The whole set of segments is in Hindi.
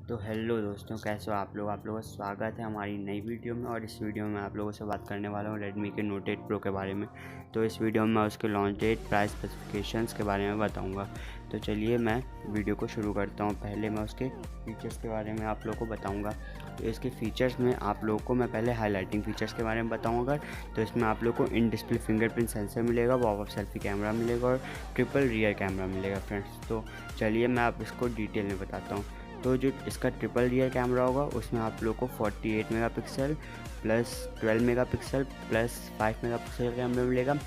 तो हेलो दोस्तों, कैसे हो आप लोगों का स्वागत है हमारी नई वीडियो में। और इस वीडियो में आप लोगों से बात करने वाला हूँ रेडमी के नोट 8 प्रो के बारे में। तो इस वीडियो में मैं उसके लॉन्च डेट, प्राइस, स्पेसिफिकेशंस के बारे में बताऊँगा। तो चलिए मैं वीडियो को शुरू करता हूँ। पहले मैं उसके फीचर्स के बारे में आप लोगों को बताऊँगा। तो इसके फीचर्स में आप लोगों को मैं पहले हाईलाइटिंग फीचर्स के बारे में बताऊँगा। तो इसमें आप लोगों को इन डिस्प्ले फिंगरप्रिंट सेंसर मिलेगा, पॉपअप सेल्फी कैमरा मिलेगा और ट्रिपल रियर कैमरा मिलेगा फ्रेंड्स। तो चलिए मैं आप इसको डिटेल में बताता हूँ। तो जो इसका ट्रिपल रियर कैमरा होगा उसमें आप लोग को 48 megapixel plus 12 megapixel plus 5 megapixel का कैमरा मिलेगा।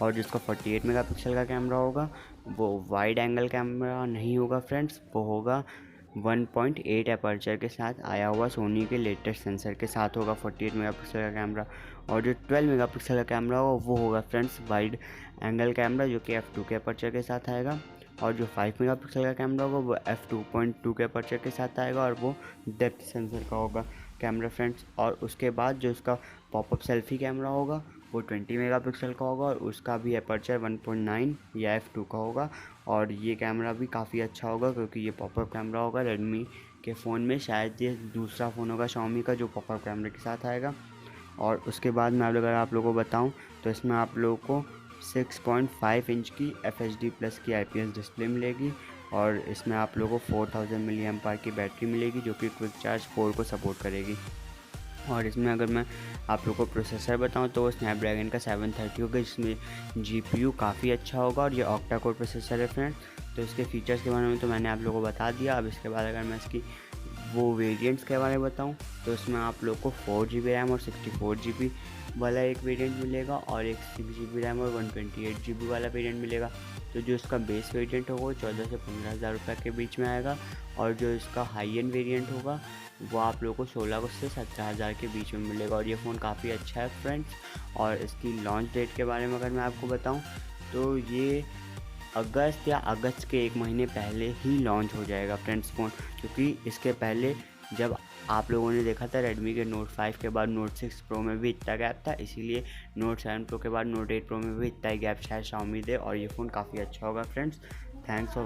और जिसका 48 मेगापिक्सल का कैमरा होगा वो वाइड एंगल कैमरा नहीं होगा फ्रेंड्स, वो होगा 1.8 अपर्चर के साथ आया हुआ सोनी के लेटेस्ट सेंसर के साथ होगा 48 मेगापिक्सल का कैमरा। और जो 12 मेगापिक्सल का कैमरा होगा वो होगा फ्रेंड्स वाइड एंगल कैमरा, जो कि f2 के अपर्चर के साथ आएगा। और जो 5 मेगापिक्सल का कैमरा होगा वो f2.2 के अपर्चर के साथ आएगा और वो डेप्थ सेंसर का होगा कैमरा फ्रेंड्स। और उसके बाद जो इसका पॉपअप सेल्फी कैमरा होगा वो 20 मेगापिक्सल का होगा और उसका भी अपर्चर 1.9 या f2 का होगा। और ये कैमरा भी काफ़ी अच्छा होगा क्योंकि ये पॉपअप कैमरा होगा रेडमी के फ़ोन में। शायद ये दूसरा फ़ोन होगा xiaomi का जो पॉपअप कैमरे के साथ आएगा। और उसके बाद मैं अगर आप लोगों को बताऊं तो इसमें आप लोगों को 6.5 इंच की FHD प्लस की IPS डिस्प्ले मिलेगी। और इसमें आप लोगों को 4000 मिली एम्पायर की बैटरी मिलेगी जो कि क्विक चार्ज 4 को सपोर्ट करेगी। और इसमें अगर मैं आप लोगों को प्रोसेसर बताऊं तो वो स्नैपड्रैगन का 730 होगा, जिसमें GPU काफ़ी अच्छा होगा और ये ऑक्टा कोर प्रोसेसर है फ्रेंड्स। तो इसके फीचर्स के बारे में तो मैंने आप लोगों को बता दिया। अब इसके बाद अगर मैं इसकी वो वेरिएंट्स के बारे में बताऊं तो इसमें आप लोग को 4GB रैम और 64GB वाला एक वेरिएंट मिलेगा और एक 6GB रैम और 128GB वाला वेरिएंट मिलेगा। तो जो इसका बेस वेरिएंट होगा वो 14 से 15,000 रुपये के बीच में आएगा। और जो इसका हाई एंड वेरिएंट होगा वो आप लोगों को 16 से 17,000 के बीच में मिलेगा। और ये फ़ोन काफ़ी अच्छा है फ्रेंड्स। और इसकी लॉन्च डेट के बारे में अगर मैं आपको बताऊं तो ये अगस्त के 1 महीने पहले ही लॉन्च हो जाएगा फ्रेंड्स फ़ोन। क्योंकि इसके पहले जब आप लोगों ने देखा था रेडमी के नोट 5 के बाद नोट 6 प्रो में भी इतना गैप था, इसीलिए नोट 7 प्रो के बाद नोट 8 प्रो में भी इतना ही गैप शायद xiaomi दे। और ये फ़ोन काफ़ी अच्छा होगा फ्रेंड्स। Thanks for